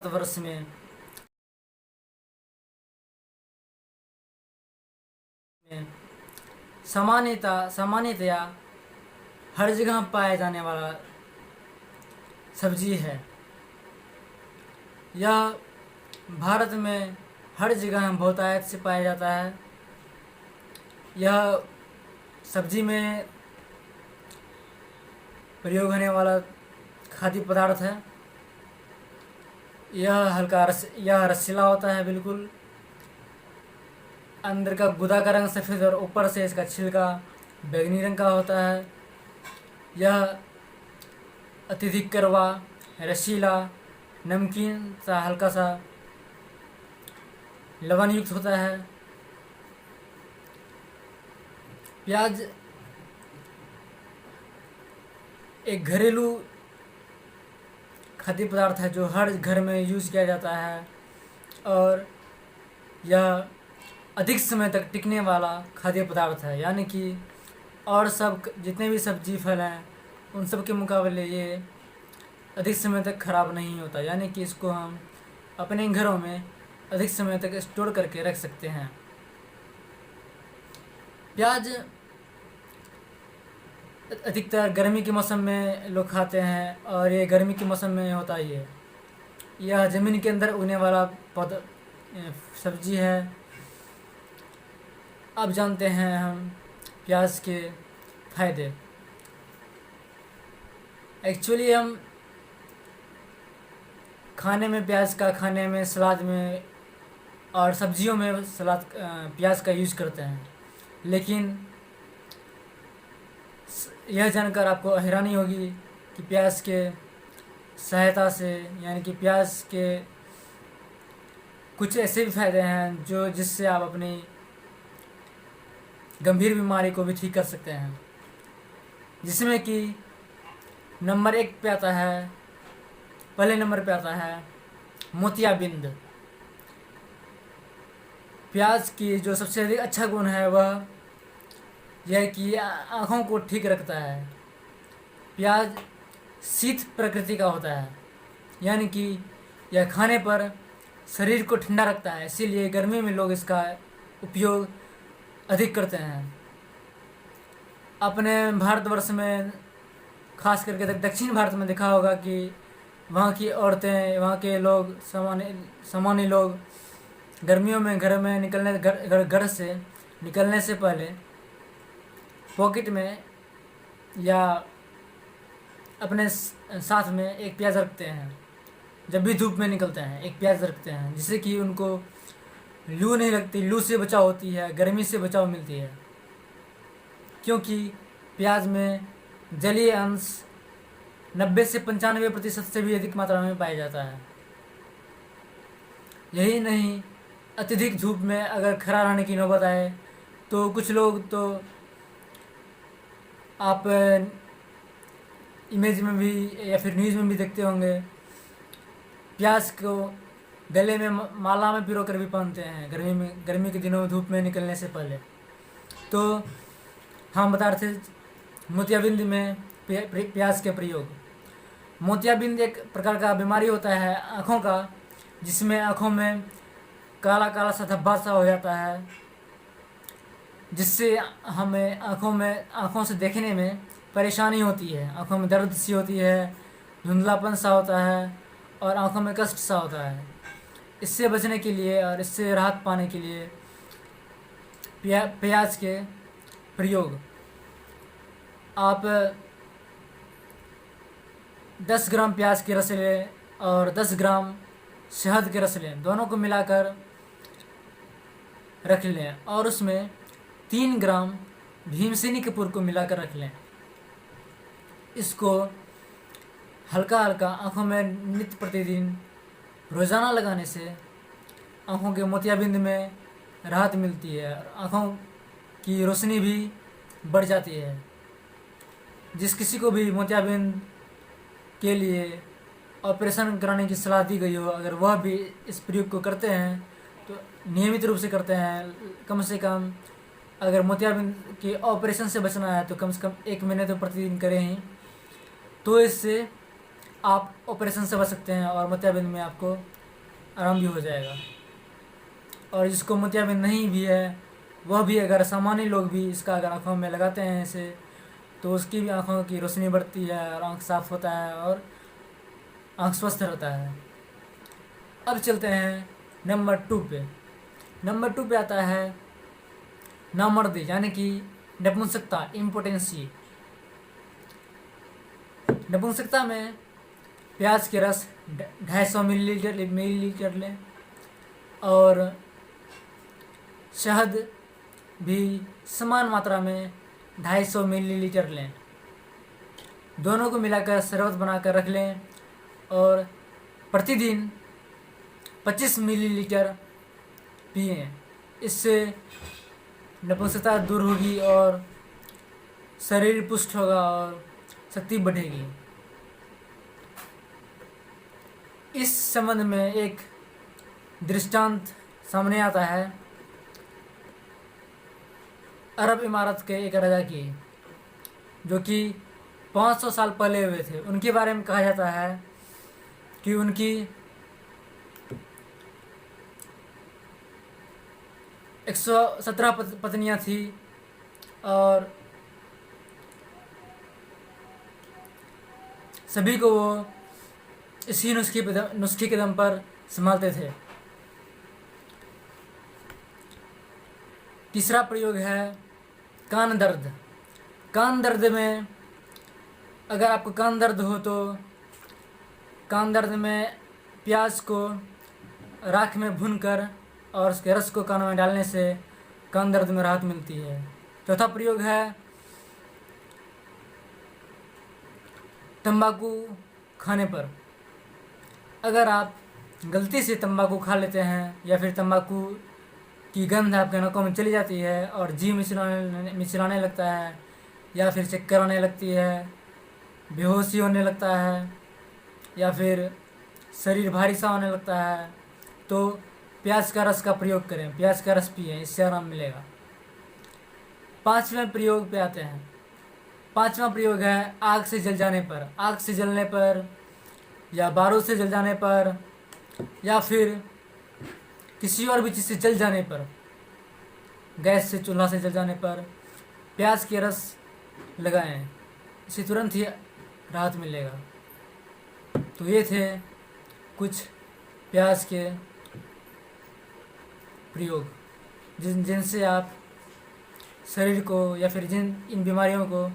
वर्ष में सामान्यतया हर जगह पाया जाने वाला सब्जी है। यह भारत में हर जगह बहुतायत से पाया जाता है। यह सब्जी में प्रयोग होने वाला खाद्य पदार्थ है। यह रसीला होता है बिल्कुल। अंदर का गुदा का रंग सफ़ेद और ऊपर से इसका छिलका बैंगनी रंग का होता है। यह अत्यधिक कड़वा, रसीला, नमकीन सा, हल्का सा लवण युक्त होता है। प्याज एक घरेलू खाद्य पदार्थ है जो हर घर में यूज़ किया जाता है और यह अधिक समय तक टिकने वाला खाद्य पदार्थ है। यानी कि और सब जितने भी सब्जी फल हैं उन सब के मुकाबले ये अधिक समय तक ख़राब नहीं होता। यानी कि इसको हम अपने घरों में अधिक समय तक स्टोर करके रख सकते हैं। प्याज अधिकतर गर्मी के मौसम में लोग खाते हैं और ये गर्मी के मौसम में होता ही है। यह ज़मीन के अंदर उगने वाला पौधा सब्जी है। अब जानते हैं हम प्याज के फ़ायदे। एक्चुअली हम खाने में सलाद में और सब्जियों में प्याज का यूज़ करते हैं। लेकिन यह जानकर आपको हैरानी होगी कि प्याज के सहायता से, यानी कि प्याज के कुछ ऐसे भी फ़ायदे हैं जिससे आप अपनी गंभीर बीमारी को भी ठीक कर सकते हैं। जिसमें कि पहले नंबर पे आता है मोतियाबिंद। प्याज की जो सबसे अधिक अच्छा गुण है वह यह कि आँखों को ठीक रखता है। प्याज शीत प्रकृति का होता है, यानी कि यह खाने पर शरीर को ठंडा रखता है। इसीलिए गर्मी में लोग इसका उपयोग अधिक करते हैं। अपने भारतवर्ष में खास करके दक्षिण भारत में देखा होगा कि वहाँ की औरतें, वहाँ के लोग, सामान्य लोग गर्मियों में घर से निकलने से पहले पॉकेट में या अपने साथ में एक प्याज रखते हैं। जब भी धूप में निकलते हैं एक प्याज रखते हैं, जिससे कि उनको लू नहीं लगती, लू से बचाव होती है, गर्मी से बचाव मिलती है। क्योंकि प्याज में जलीय अंश 90 से 95% से भी अधिक मात्रा में पाया जाता है। यही नहीं, अत्यधिक धूप में अगर खड़ा रहने की नौबत आए तो कुछ लोग तो आप इमेज में भी या फिर न्यूज़ में भी देखते होंगे, प्याज को गले में माला में पिरो कर भी पहनते हैं गर्मी के दिनों में धूप में निकलने से पहले। तो हम बता रहे थे मोतियाबिंद में प्याज के प्रयोग। मोतियाबिंद एक प्रकार का बीमारी होता है आँखों का, जिसमें आँखों में काला काला सा धब्बा सा हो जाता है, जिससे हमें आँखों से देखने में परेशानी होती है। आँखों में दर्द सी होती है, धुंधलापन सा होता है और आँखों में कष्ट सा होता है। इससे बचने के लिए और इससे राहत पाने के लिए प्याज के प्रयोग, आप 10 ग्राम प्याज के रस लें और 10 ग्राम शहद के रस लें, दोनों को मिलाकर रख लें और उसमें 3 ग्राम भीमसेनी कपूर को मिलाकर रख लें। इसको हल्का हल्का आँखों में नित्य प्रतिदिन रोज़ाना लगाने से आँखों के मोतियाबिंद में राहत मिलती है और आँखों की रोशनी भी बढ़ जाती है। जिस किसी को भी मोतियाबिंद के लिए ऑपरेशन कराने की सलाह दी गई हो, अगर वह भी इस प्रयोग को करते हैं तो नियमित रूप से करते हैं, कम से कम अगर मोतियाबिंद के ऑपरेशन से बचना है तो कम से कम 1 महीने तो प्रतिदिन करें ही। तो इससे आप ऑपरेशन से बच सकते हैं और मोतियाबिंद में आपको आराम भी हो जाएगा। और जिसको मोतियाबिंद नहीं भी है वह भी, अगर सामान्य लोग भी इसका अगर आँखों में लगाते हैं इसे, तो उसकी भी आँखों की रोशनी बढ़ती है और आँख साफ होता है और आँख स्वस्थ रहता है। अब चलते हैं नंबर 2 पे। नंबर 2 पे आता है नामर्दी, यानी कि नपुंसकता, इम्पोटेंसी। नपुंसकता में प्याज के रस 250 मिलीलीटर लें और शहद भी समान मात्रा में 250 मिलीलीटर लें। दोनों को मिलाकर शरबत बनाकर रख लें और प्रतिदिन 25 मिलीलीटर पिएं। इससे नपुंसकता दूर होगी और शरीर पुष्ट होगा और शक्ति बढ़ेगी। इस संबंध में एक दृष्टांत सामने आता है अरब इमारत के एक राजा की, जो कि 500 साल पहले हुए थे। उनके बारे में कहा जाता है कि उनकी 117 पत्नियां थी और सभी को वो इसी नुस्खे के दम पर संभालते थे। तीसरा प्रयोग है कान दर्द। कान दर्द में, अगर आपको कान दर्द हो तो कान दर्द में प्याज को राख में भूनकर और उसके रस को कानों में डालने से कान दर्द में राहत मिलती है। चौथा प्रयोग है तंबाकू खाने पर। अगर आप गलती से तंबाकू खा लेते हैं या फिर तंबाकू की गंध आपके नाकों में चली जाती है और जी मिचलाने लगता है या फिर चक्कर आने लगती है, बेहोशी होने लगता है या फिर शरीर भारी सा होने लगता है, तो प्याज का रस का प्रयोग करें, प्याज का रस पिएं, इससे आराम मिलेगा। 5वें प्रयोग पे आते हैं। 5वां प्रयोग है आग से जल जाने पर। आग से जलने पर या बारूद से जल जाने पर या फिर किसी और भी चीज़ से जल जाने पर, गैस से, चूल्हा से जल जाने पर प्याज के रस लगाएं, इससे तुरंत ही राहत मिलेगा। तो ये थे कुछ प्याज के प्रयोग जिनसे आप शरीर को या फिर इन बीमारियों को